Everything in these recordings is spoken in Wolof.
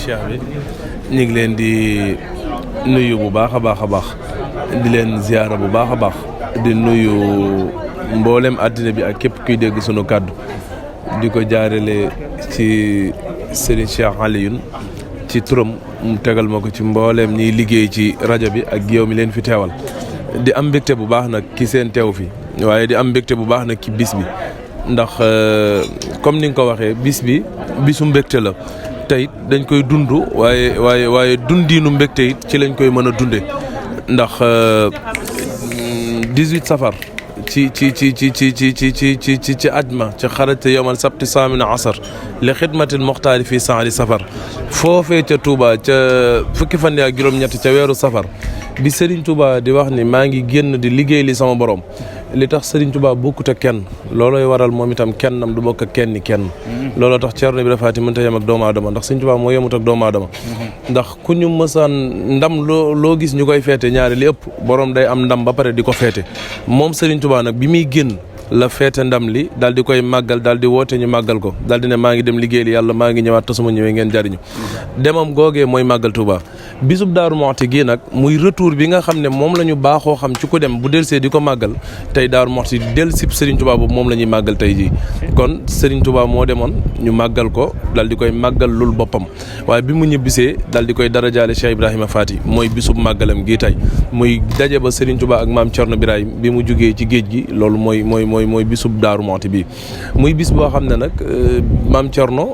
cheikh bi ñu ngi leen di nuyu bu baax a baax di leen ziyaara bu baax a baax di nuyu mboolem àddina bi ak képp kuy dégg sunu kàddu di ko jaarale ci Serigne Cheikh Alioune ci turam mu tegal ma ko ci mbooleem ñiy liggéey ci rajo bi ak yow mi leen fi teewal di am mbégte bu baax nag ki seen teew fi waaye di am mbégte bu baax nag ki bis bi ndax comme ni nga ko waxee bis bi bisu mbégte la te it dañ koy dund waaye dundiinu mbégte it ci lañ koy mën a dunde ndax 18 safar ci ajma ci xarajte yowmal sabti saamina asar li xidmatil muxtaari fii saari safar foofee ca Touba ca fukki fan ak juróom-ñett ca weeru safar bi Serigne Touba di wax ni maa ngi génn di liggéey li sama borom li tax Serigne Touba bokkut ak kenn loolooy waral moom itam kennam du bokk ak kenn looloo tax Ceerno Ibra Faati mënta yem ak doomu aadama ndax Serigne Touba moo yemut ak doomu aadama ndax ku ñu mësaan ndam loo gis ñu koy feete ñaari li ëpp borom day am ndam ba pare di ko feete moom Serigne Touba nag bi muy génn la feete ndam li daal di koy màggal daal di woote ñu màggal ko daal di ne maa ngi dem liggéey li yàlla maa ngi ñëwaat te suma ñëwee ngeen jariñu demam googee mooy màggal Touba bisub Daaru Muxti gii nag muy retour bi nga xam ne moom la ñu baaxoo xam ci ku dem bu delsee di ko màggal tey Daaru Muxti del sib Serigne Touba boobu moom la ñuy màggal tey jii kon Serigne Touba moo demoon ñu màggal ko daal di koy màggal lul boppam waaye bi mu ñibbisee daal di koy darajaale Cheikh Ibrahima Faty mooy bisub màggalam gii tey muy daje ba Serigne Touba ak maam Thierno Birahim bi mu jugee ci géej gi loolu mooy bisub Daaru Muxti bi muy bis boo xam ne nag maam Thierno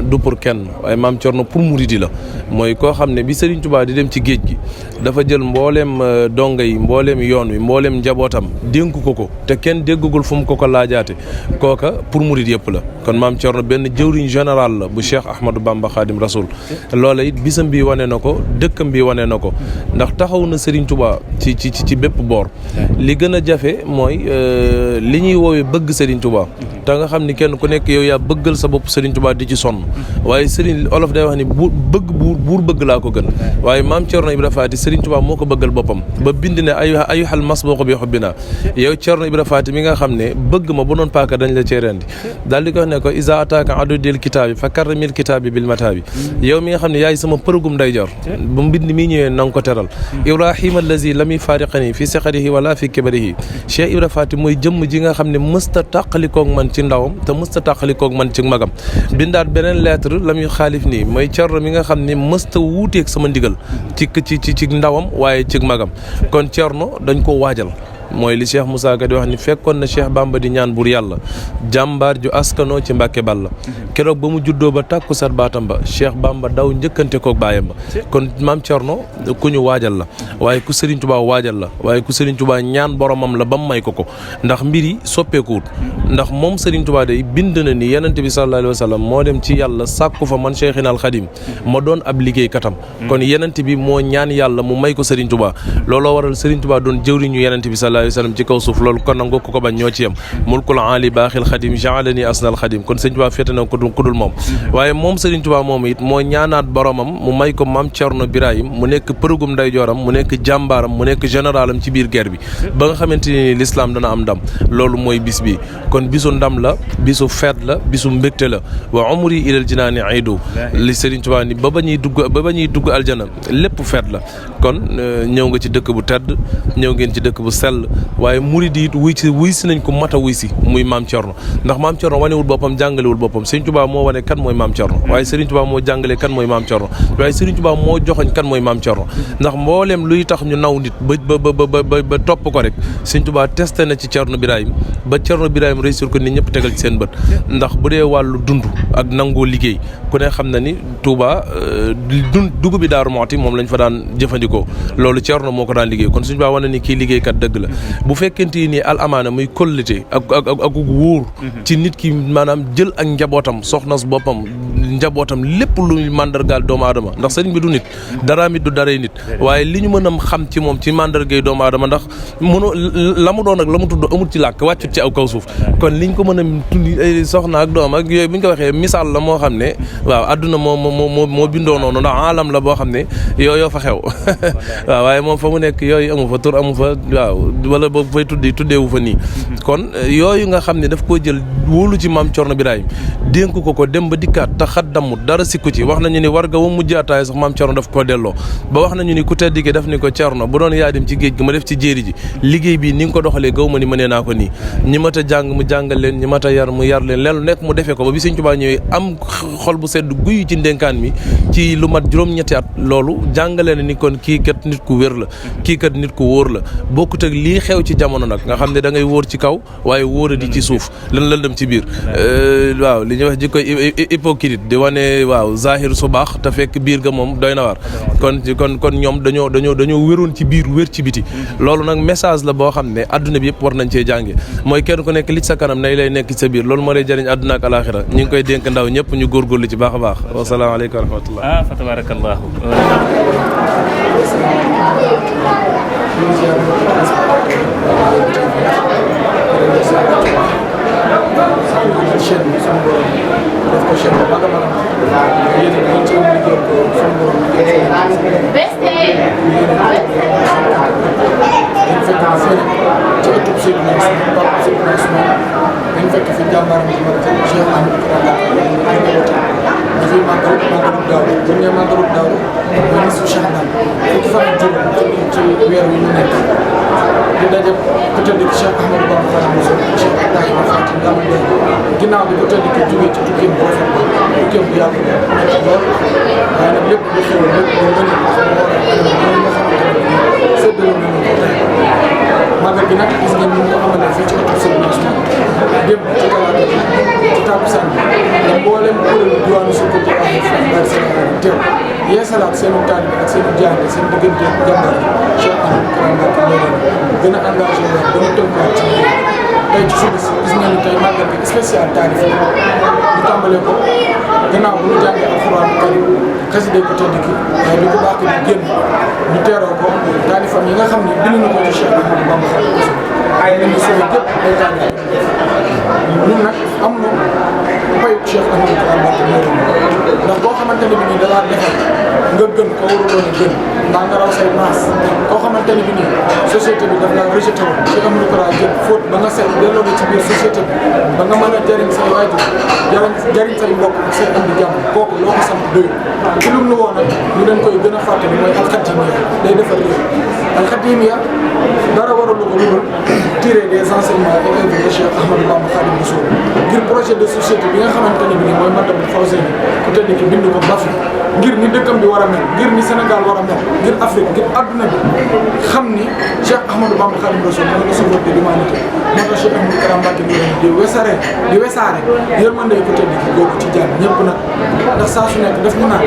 du pour kenn waaye maam Thierno pour muridi la mooy koo xam ne bi Serigne Touba di dem ci géej gi dafa jël mbooleem donga yi mbooleem yoon wi mbooleem njabootam dénk ko te kenn déggagul fu mu ko laajaate kooka pour murid yëpp la kon maam Thierno benn jëwriñ général la bu Cheikh Ahmadou Bamba Khadim Rasoul loola it bisam bi wane na ko dëkkam bi wane na ko ndax taxaw na Serigne Touba ci bépp boor li gën a jafe mooy li ñuy woowee bëgg Serigne Touba te nga xam ni kenn ku nekk yow yaa bëggal sa bopp Serigne Touba di ci sonn waaye Serigne olof day wax ni buur bëgg laa ko gën waaye maam Thierno Ibra Faty Serigne Touba moo ko bëggal boppam ba bind ne ayuhal masbuq bi hubbina yow Thierno Ibra Faty mi nga xam ne bëgg ma bu doon paaka dañ la cee rendi daal di ko wax ne ko isa ataaka adudil kitaabi fa karramil kitaabi bil mataabi yow mi nga xam ne yaay sama përugum ndeyjoor bu mbind mi ñëwee na nga ko teral Ibrahima allazi lam yufariqani fi siqarihi wala fi kibarihi Cheikh Ibra Faty mooy jëmm ji nga xam ne mësta tàqalikoog man ci ndawam te mësta tàqalikoog man ci magam bindaat beneen lettre lam yu xaalif nii mooy Thierno mi nga xam ne mësta wuuteeg sama ndigal ci ndawam waaye ci magam kon Thierno dañ ko waajal mooy li Cheikh Moussa Ka di wax ni fekkoon na Cheikh Bamba di ñaan bur yàlla jàmbaar ju askanoo ci Mbàkke Balla keroog ba mu juddoo ba tàkku sat baatam ba Cheikh Bamba daw njëkkante koog baayam ba kon maam Thierno ku ñu waajal la waaye ku Serigne Touba waajal la waaye ku Serigne Touba ñaan boromam la ba mu may ko ndax mbir yi soppeekuwut ndax moom Serigne Touba day bind na ni Yonent bi sallallahu alayhi wa sallam moo dem ci yàlla sàkku fa man Cheikhina al Khadim ma doon ab liggéey katam kon Yonent bi moo ñaan yàlla mu may ko Serigne Touba looloo waral Serigne Touba doon jëwriñu Yonent bi sallallahu alayhi wa sallam ci kaw suuf loolu kon nangu ko bañ ñoo ci yem mulkul aali baaxil Khadim ja'alani asnal Khadim kon Serigne Touba féete na ko dul moom waaye moom Serigne Touba moom it moo ñaanaat boromam mu may ko maam Thierno Birahim mu nekk përugum ndeyjooram mu nekk jàmbaaram mu nekk généralam ci biir guerre bi ba nga xamante ni l'islam dana am ndam loolu mooy bis bi kon bisu ndam la bisu feet la bisu mbégte la wa umri ilal jinaani aydu li Serigne Touba ni ba ba ñuy dugg aljana lépp feet la kon ñëw nga ci dëkk bu tedd ñëw ngeen ci dëkk bu sell waaye murid yi wuy si nañ ko mata wuy si muy maam Thierno ndax maam Thierno wanewul boppam jàngalewul boppam Serigne Touba moo wane kan mooy maam Thierno waaye Serigne Touba moo jàngale kan mooy maam Thierno waaye Serigne Touba moo joxoñ kan mooy maam Thierno ndax mbooleem luy tax ñu naw nit ba topp ko rek Serigne Touba testé na ci Thierno Birahim ba Thierno Birahim réussir ko nit ñëpp tegal ci seen bët ndax bu dee wàllu dund ak nangoo liggéey ku ne xam na ni Touba dugub bi Daaru Muxti moom lañ fa daan jëfandikoo loolu Thierno moo ko daan liggéey kon Serigne Touba wane ni kii liggéeykat dëgg la bu fekkente ni al amaana muy kollite ak wóor ci nit ki maanaam jël ak njabootam soxnas boppam njabootam lépp lu mandargaal doomu aadama ndax sëriñ bi du nit dara mit du daray nit waaye li ñu mën a xam ci moom ci mandargay doomu aadama ndax mënu la mu doon ak la mu tudd amul ci làkk wàccut ci aw kaw suuf kon liñ ko mën a tudd ay soxna ak doom ak yooyu bu ñu ko waxee misaal la moo xam ne waaw adduna moo bindoo noonu ndax alam la boo xam ne yoo fa xew waaw waaye moom fa mu nekk yooyu amu fa tur amu fa waaw wala boobu fay tuddeewu fa nii kon yooyu nga xam ne daf koo jël wóolu ci maam Thierno Birahim dénk ko dem ba dikkaat tax xat dammut dara sikku ci wax nañu ni war ga wa mujjaataay sax maam Cerno daf koo delloo ba wax nañu ni ku tedd gi daf ni ko Cerno bu doon yaa dem ci géej gi ma def ci jéeri ji liggéey bi ni nga ko doxalee gaw ma ni mënee naa ko nii ñi mat a jàng mu jàngal leen ñi mat a yar mu yar leen leelu nekk mu defee ko ba bi Sëñ Tuubaa ñëwee am xol bu sedd guyu ci ndénkaan mi ci lu mat juróom-ñetti at loolu jàngale na ni kon kii kat nit ku wér la kii kat nit ku wóor la bokkut ak lii xew ci jamono nag nga xam ne da ngay wóor ci kaw waaye wóora di ci suuf lan la dem ci biir waaw li ñuy wax jikko hypocrite di wane waaw zahir su baax te fekk biir ga moom doy na waar kon ñoom dañoo wéroon ci biir wér ci biti loolu nag message la boo xam ne adduna bi yëpp war nañ cee jànge mooy kenn ku nekk li sa kanam nay lay nekk ci sa biir loolu moo lay jëriñ adduna ak alaxira ñu ngi koy dénk ndaw ñëpp ñu góorgóorlu ci baax a baax wasalaamaaleykum wa rahmatullah fa tabarakallahu fekk fi jàmbaar bi Cheikh Ahmadou dafay màggalu daaw bu ñu nee màggalu daaw mooy nisfu Sha'ban fukki fan ak juróom ci weer wi ñu nekk di daje ku tedd ki Cheikh Ahmadou Bamba Khadimu Rasul Cheikh Ibrahima Faty Ndama Ndeye ginnaaw bi ku tedd ki jógee ci tukkeem bu rafet tukkeem bu yàgg lool waaye nag lépp lu xew lépp lu gën a xam moo nga xamante ne séddale nañu ko tey màggal gi nag gis ngeen ni ñu ko amalee fii ci ëttu Sëriñ Ousmane démb ci talaata bi ci takkusaan bi da mboolem kuréelu diwaanu Sokone ak Sénégal teew yeesalaat seenu taalibe ak seenu jaayante seen diggante jàmbaar yi Cheikh Ahmadou Kara Mbacké gën a engagé wu gën a tënkuwaat ci tey ci suba si gis ngeen ni tey màggal gi spécial taarif ñu tàmbalee ko gannaaw bu ñu jàngee alxuraan karim xasida ko tedd ki waaye bi ko baax di génn ñu teeroo ko taalifam yi nga xam ne bind na ko ci Cheikh Ahmadou Bamba Khadimu Rasul ay nañu solo gépp ay taalif ñun nag am na payu Cheikh Ahmadou Kara Mbacké ndax boo xamante ne bi nii da laa defal nga gën ko waruloon a gën mbaa nga raw say maas koo xamante ne bi nii société bi daf laa rejeté woon Cheikh Ahmadou Kara jël fóot ba nga seet delloo ci biir société bi ba nga mën a jëriñ say waajur jëriñ say mbokk ak say am di jàmm kooku loo ko sant doyul ci lu nu woo nag ñu leen koy gën a fàttali mooy alxadimiya day defar réew alxadimiya dara waralu ko lu dul tirer des enseignements et œuvres de Cheikh Ahmadou Bamba Khadimu Rasul ngir projet de société bi nga xamante ne bi nii mooy Matlaboul Fawzayni ku tedd ki bind ko ba fi ngir ni dëkkam bi war a mel ngir ni Sénégal war a mel ngir Afrique ngir adduna bi xam ni Cheikh Ahmadou Bamba Khadimu Rasul mooy le sauveur de l'humanité moo tax Cheikh Ahmadou Kara Mbacké di wesaare yërmande ku tedd ki googu ci jàmm ñëpp nag ndax saa su nekk daf mu naan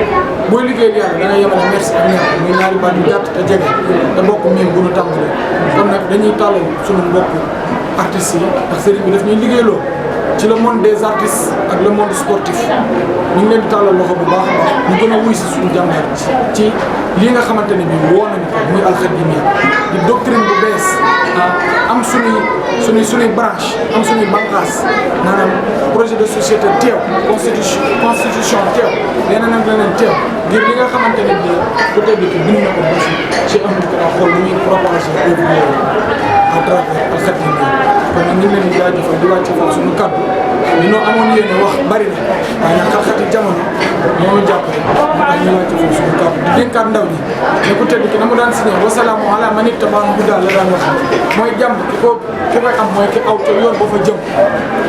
booy liggéeyal yàlla da ngay yemale merci ak ñaar muy ñaari baat yu gàtt te jege te bokk miin bu nu tàmbalee kon nag dañuy tàllal sunu mbokk artistes yi ndax sëriñ bi daf ñuy liggéeyloo ci le monde des artistes ak le monde sportif ñu ngi leen di tàllal loxo bu baax a baax ñu gën a wuy si suñu jàmbaar ci lii nga xamante ne bii woo nañu ko muy alxadimiya di doctrine bu bees am suñuy branche am suñuy bànqaas maanaam projet de société teew constitution teew leneen ak leneen teew ngir li nga xamante ne bii ku tedd ki bind na ko ba si Cheikh Ahmadou Kara xool lu muy propagé œuvre à travers alxadimiya kon nag ñu ngi leen di jaajëfal di wàcce foofu suñu kàddu li noo amoon yéene wax bari na waaye nag xat-xati jamono moo ñu jàpp rek moo tax ñu wàcce foofu suñu kàddu di dénkaat ndaw ñi ne ku tedd ki na mu daan signé wasalaamu ala man ittaba'al hudaa la daan wax mooy jàmm ki koy am mooy ki aw te yoon boo fa jëm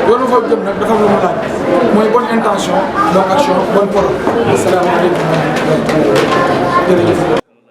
yoon boo fa jëm nag dafa am lu mu laaj mooy bonne intention bonne action bonne parole asalaamaaleykum wa rahmatulah jërëjëf